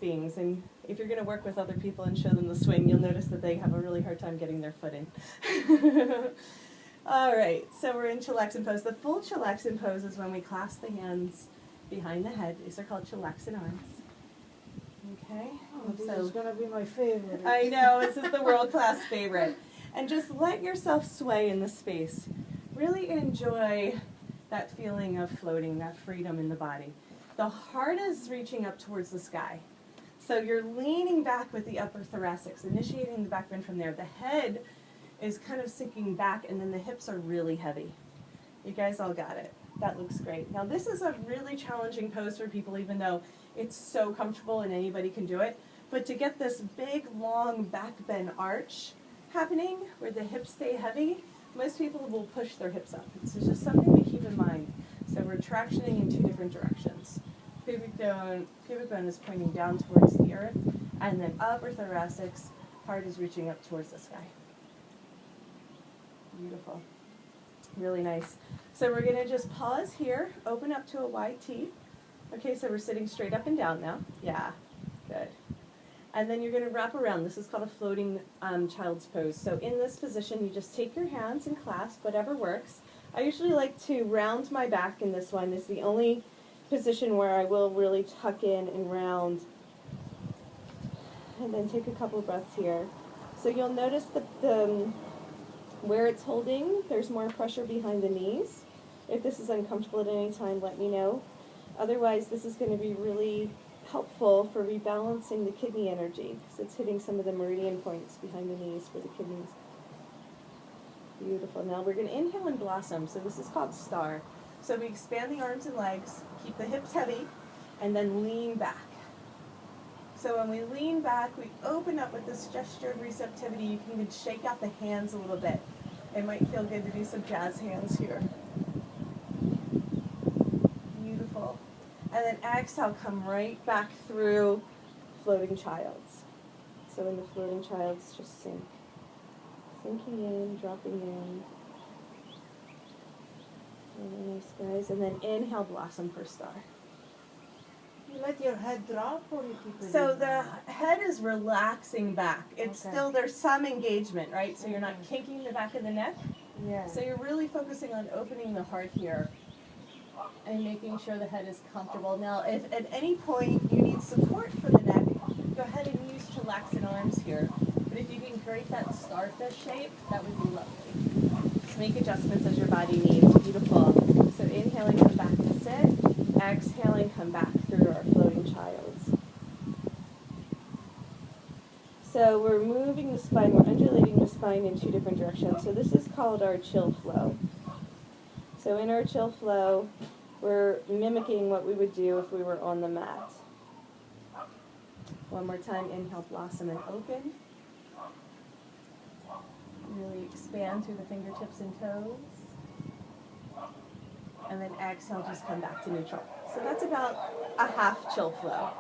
beings, and if you're going to work with other people and show them the swing, you'll notice that they have a really hard time getting their foot in. All right, so we're in chilaxin pose. The full chilaxin pose is when we clasp the hands behind the head. These are called chilaxin arms. Okay. Oh, this is going to be my favorite. I know, this is the world-class favorite. And just let yourself sway in the space. Really enjoy that feeling of floating, that freedom in the body. The heart is reaching up towards the sky. So you're leaning back with the upper thoracics, initiating the back bend from there. The head is kind of sinking back, and then the hips are really heavy. You guys all got it. That looks great. Now this is a really challenging pose for people, even though it's so comfortable and anybody can do it. But to get this big, long back bend arch happening, where the hips stay heavy, most people will push their hips up. It's just something to keep in mind. So we're tractioning in two different directions. Pubic bone is pointing down towards the earth, and then upper thoracics, heart is reaching up towards the sky. Beautiful. Really nice. So we're going to just pause here, open up to a YT. Okay, so we're sitting straight up and down now. Yeah, good. And then you're going to wrap around. This is called a floating child's pose. So in this position, you just take your hands and clasp, whatever works. I usually like to round my back in this one. It's the only position where I will really tuck in and round. And then take a couple breaths here. So you'll notice where it's holding, there's more pressure behind the knees. If this is uncomfortable at any time, let me know. Otherwise, this is going to be really helpful for rebalancing the kidney energy, because it's hitting some of the meridian points behind the knees for the kidneys. Beautiful. Now we're going to inhale and blossom. So this is called star. So we expand the arms and legs, keep the hips heavy, and then lean back. So when we lean back, we open up with this gesture of receptivity. You can even shake out the hands a little bit. It might feel good to do some jazz hands here. Beautiful. And then exhale, come right back through floating childs. So in the floating childs, just sink. Sinking in, dropping in. Really nice, guys. And then inhale, blossom for star. You let your head drop, or you keep it? So the head is relaxing back. It's Okay. still, there's some engagement, right? So you're not kinking the back of the neck. Yeah. So you're really focusing on opening the heart here and making sure the head is comfortable. Now, if at any point you need support for the neck, go ahead and use chilaxin arms here. But if you can create that starfish shape, that would be lovely. Just make adjustments as your body needs. Beautiful. So inhaling, come back to sit. Exhaling, come back through our floating childs. So we're moving the spine, we're undulating the spine in two different directions. So this is called our chill flow. So in our chill flow, we're mimicking what we would do if we were on the mat. One more time, inhale, blossom and open. Really expand through the fingertips and toes. And then exhale, just come back to neutral. So that's about a half chill flow.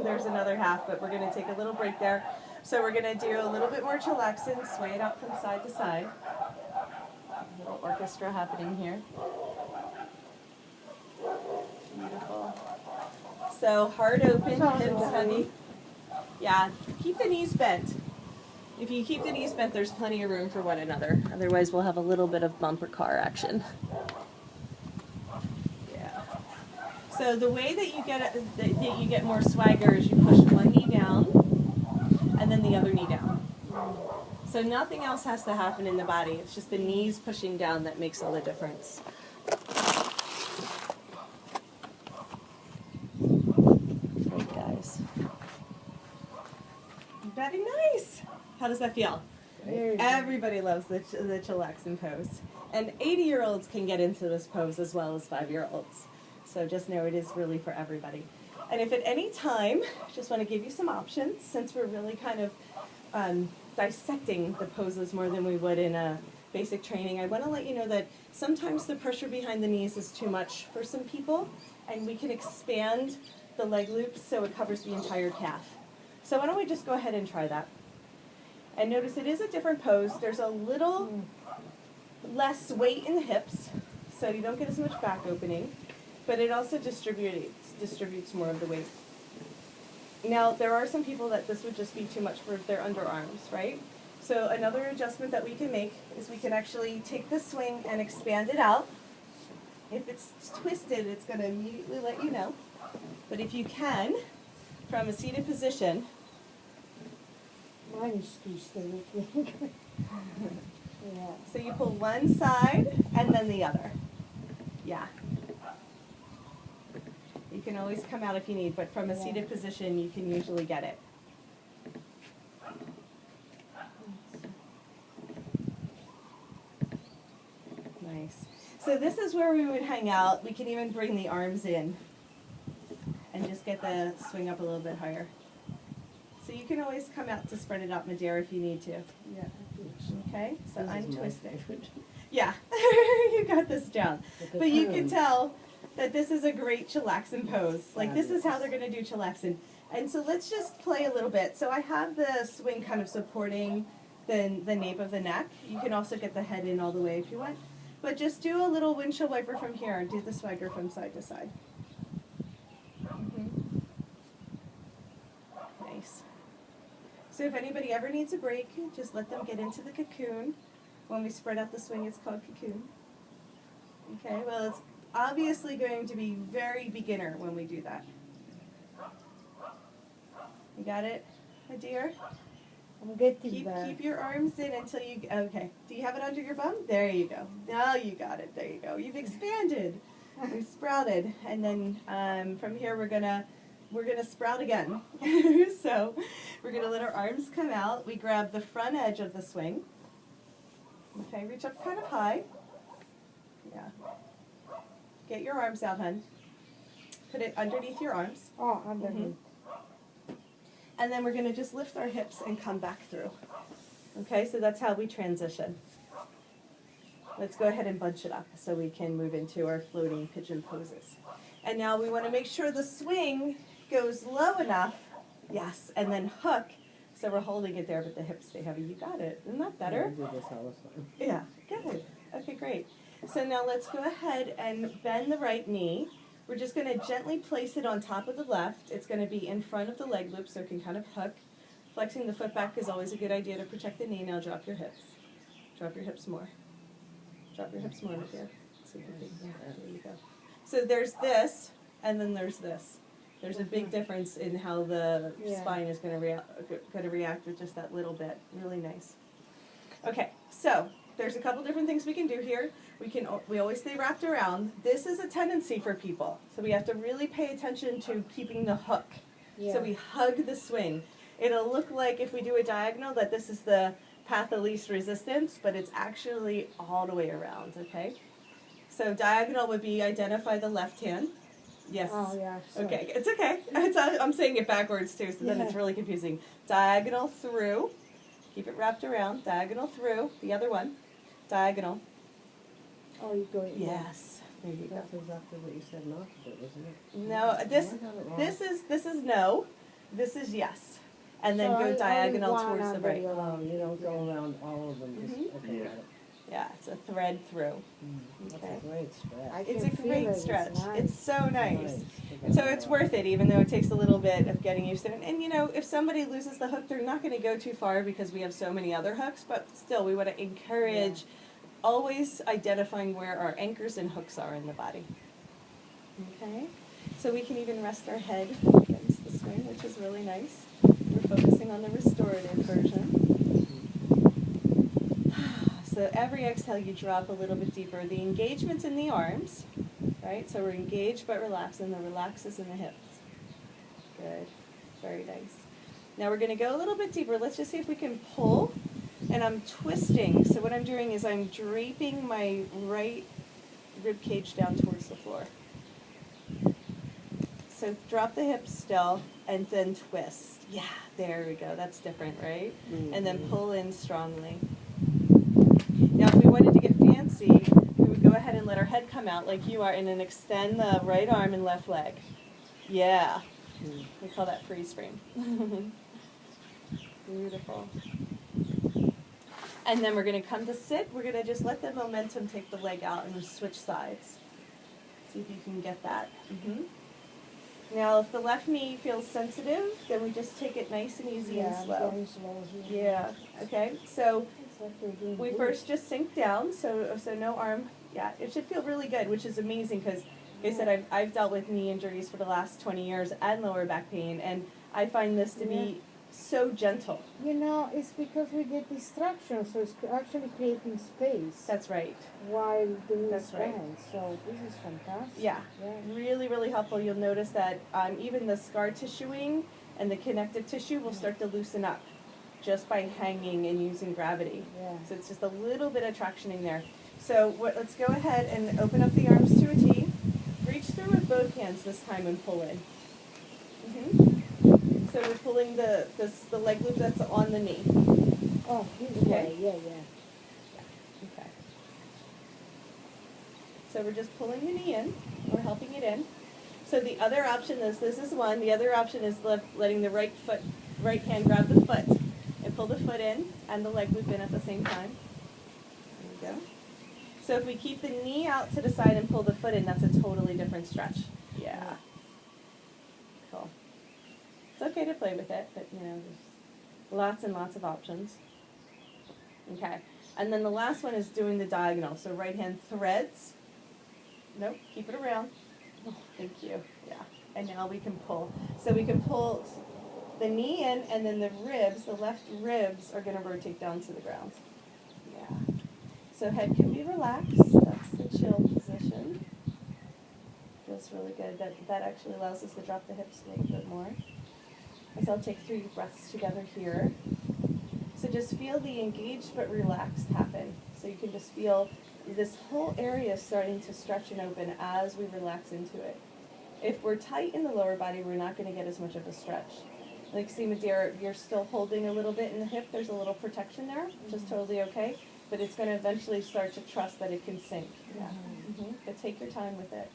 There's another half, but we're going to take a little break there. So we're going to do a little bit more chilaxin, sway it out from side to side. A little orchestra happening here. Beautiful. So heart open, hips heavy. Yeah, keep the knees bent. If you keep the knees bent, there's plenty of room for one another. Otherwise, we'll have a little bit of bumper car action. So the way that you get more swagger is you push one knee down and then the other knee down. So nothing else has to happen in the body. It's just the knees pushing down that makes all the difference. Great, guys. Very nice. How does that feel? Everybody loves the chilaxin pose. And 80-year-olds can get into this pose as well as 5-year-olds. So just know it is really for everybody. And if at any time, just want to give you some options, since we're really kind of dissecting the poses more than we would in a basic training, I want to let you know that sometimes the pressure behind the knees is too much for some people, and we can expand the leg loops so it covers the entire calf. So why don't we just go ahead and try that. And notice it is a different pose. There's a little less weight in the hips, so you don't get as much back opening. But it also distributes more of the weight. Now, there are some people that this would just be too much for their underarms, right? So another adjustment that we can make is we can actually take the swing and expand it out. If it's twisted, it's going to immediately let you know. But if you can, from a seated position, Mine is twisted, I think. Yeah. so you pull one side and then the other. Yeah. You can always come out if you need, but from a seated position, you can usually get it. Nice. So this is where we would hang out. We can even bring the arms in and just get the swing up a little bit higher. So you can always come out to spread it out, Madeira, if you need to. Yeah, I think so. Okay, so This is my untwisting. favorite. Yeah, you got this down. the But you can turn. tell that this is a great chillaxin pose. Like this is how they're going to do chillaxin. And so let's just play a little bit. So I have the swing kind of supporting the nape of the neck. You can also get the head in all the way if you want. But just do a little windshield wiper from here and do the swagger from side to side. Nice. So if anybody ever needs a break, just let them get into the cocoon. When we spread out the swing, it's called cocoon. Okay, well, it's obviously going to be very beginner when we do that. You got it, my dear? I'm getting there. Keep your arms in until you, okay. Do you have it under your bum? There you go. Now you got it. There you go. You've expanded. You've sprouted. And then from here we're gonna sprout again. So we're gonna let our arms come out. We grab the front edge of the swing. Okay, reach up kind of high. Yeah. Get your arms out, hun. Put it underneath your arms. Oh, underneath. And then we're going to just lift our hips and come back through. Okay, so that's how we transition. Let's go ahead and bunch it up so we can move into our floating pigeon poses. And now we want to make sure the swing goes low enough. Yes, and then hook. So we're holding it there, but the hips stay heavy. You got it. Isn't that better? I do this all the time. Yeah, good. Okay, great. So now let's go ahead and bend the right knee. We're just going to gently place it on top of the left. It's going to be in front of the leg loop so it can kind of hook. Flexing the foot back is always a good idea to protect the knee. Now drop your hips. Drop your hips more. Drop your hips more right there. So you can, there you go. So there's this, and then there's this. There's a big difference in how the spine is going to react with just that little bit. Really nice. Okay, so there's a couple different things we can do here. We always stay wrapped around. This is a tendency for people, so we have to really pay attention to keeping the hook. Yeah. So we hug the swing. It'll look like if we do a diagonal that this is the path of least resistance, but it's actually all the way around, okay? So diagonal would be identify the left hand. Yes. Oh, yeah. So Okay, it's okay. I'm saying it backwards too, so then it's really confusing. Diagonal through. Keep it wrapped around. Diagonal through. The other one. Diagonal. Oh, you're going. Yes. There you go. That's exactly what you said not to do, isn't it? No, this I got it wrong. this is no. This is yes. And then So go only diagonal one towards the under right. your arm. You don't go around all of them. Just, Mhm. okay, got it. Yeah, it's a thread through. That's Okay. a great stretch. I It's can a feel great it. stretch. It's nice. It's so nice. Nice. And so it's worth it, even though it takes a little bit of getting used to it. And you know, if somebody loses the hook, they're not going to go too far because we have so many other hooks. But still, we want to encourage always identifying where our anchors and hooks are in the body. Okay? So we can even rest our head against the swing, which is really nice. We're focusing on the restorative version. So every exhale, you drop a little bit deeper. The engagement's in the arms, right? So we're engaged but relaxed, and the relax is in the hips. Good. Very nice. Now we're going to go a little bit deeper. Let's just see if we can pull. And I'm twisting. So what I'm doing is I'm draping my right rib cage down towards the floor. So drop the hips still, and then twist. Yeah, there we go. That's different, right? And then pull in strongly. Now if we wanted to get fancy, we would go ahead and let our head come out like you are, and then extend the right arm and left leg. Yeah. We call that freeze frame. Beautiful. And then we're going to come to sit. We're going to just let the momentum take the leg out and switch sides. See if you can get that. Now, if the left knee feels sensitive, then we just take it nice and easy and I'm slow. going slow here. Yeah, okay, so It's like you're doing we good. first just sink down, so no arm. Yeah, it should feel really good, which is amazing because, like I said, I've dealt with knee injuries for the last 20 years and lower back pain, and I find this to be so gentle. You know, it's because we get distractions, so it's actually creating space That's right. while doing That's the right. stand. So this is fantastic. Yeah, Yeah. really, really helpful. You'll notice that even the scar tissuing and the connective tissue will start to loosen up just by hanging and using gravity. Yeah. So it's just a little bit of tractioning there. So let's go ahead and open up the arms to a T. Reach through with both hands this time and pull in. So we're pulling the leg loop that's on the knee. Oh, this Okay. way. Yeah. Okay. So we're just pulling the knee in. We're helping it in. So the other option is, this is one. The other option is letting the right hand grab the foot and pull the foot in and the leg loop in at the same time. There we go. So if we keep the knee out to the side and pull the foot in, that's a totally different stretch. Yeah. Cool. It's okay to play with it, but there's lots and lots of options. Okay. And then the last one is doing the diagonal. So right hand threads. Nope, keep it around. Oh, thank you. Yeah. And now we can pull. So we can pull the knee in, and then the ribs, the left ribs, are going to rotate down to the ground. Yeah. So head can be relaxed. That's the chill position. Feels really good. That actually allows us to drop the hips a little bit more. So I'll take 3 breaths together here. So just feel the engaged but relaxed happen. So you can just feel this whole area starting to stretch and open as we relax into it. If we're tight in the lower body, we're not going to get as much of a stretch. Like see, Madeira, you're still holding a little bit in the hip. There's a little protection there, which is totally okay. But it's going to eventually start to trust that it can sink. Yeah. But take your time with it.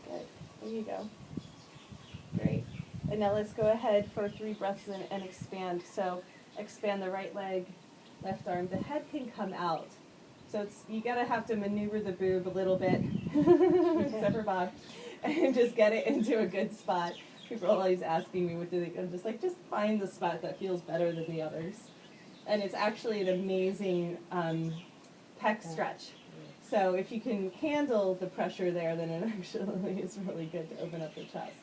Good. There you go. Great. And now let's go ahead for 3 breaths and expand. So expand the right leg, left arm. The head can come out. So you gotta have to maneuver the boob a little bit, except for Bob, and just get it into a good spot. People are always asking me what do they. I'm just like, just find the spot that feels better than the others. And it's actually an amazing pec stretch. So if you can handle the pressure there, then it actually is really good to open up the chest.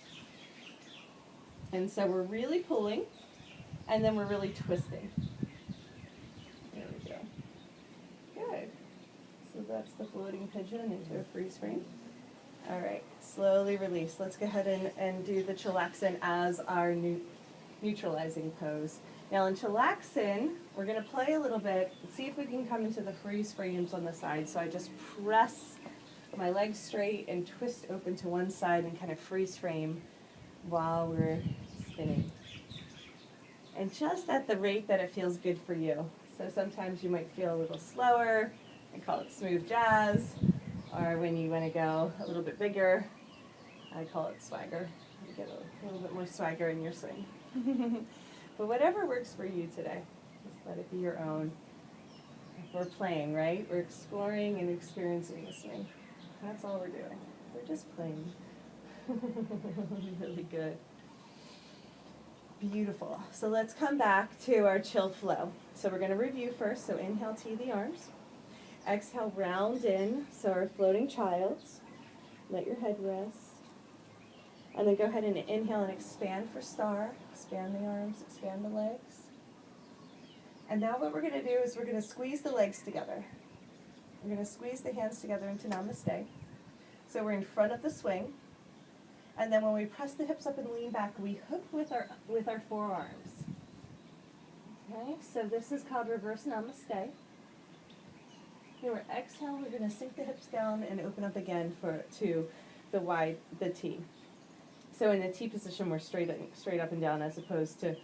And so we're really pulling, and then we're really twisting. There we go. Good. So that's the floating pigeon into a freeze frame. All right, slowly release. Let's go ahead and do the chillaxin as our neutralizing pose. Now in chillaxin, we're going to play a little bit, see if we can come into the freeze frames on the side. So I just press my legs straight and twist open to one side and kind of freeze frame while we're spinning. And just at the rate that it feels good for you. So sometimes you might feel a little slower. I call it smooth jazz. Or when you want to go a little bit bigger, I call it swagger. You get a little bit more swagger in your swing. But whatever works for you today, just let it be your own. We're playing, right? We're exploring and experiencing the swing. That's all we're doing. We're just playing. Really good. Beautiful. So let's come back to our chill flow. So we're going to review first. So inhale, tee the arms. Exhale, round in. So our floating child's. Let your head rest. And then go ahead and inhale and expand for star. Expand the arms, expand the legs. And now what we're going to do is we're going to squeeze the legs together. We're going to squeeze the hands together into namaste. So we're in front of the swing. And then when we press the hips up and lean back, we hook with our forearms. Okay, so this is called reverse namaste. Here we're exhale, we're going to sink the hips down and open up again to the T. So in the T position, we're straight up and down as opposed to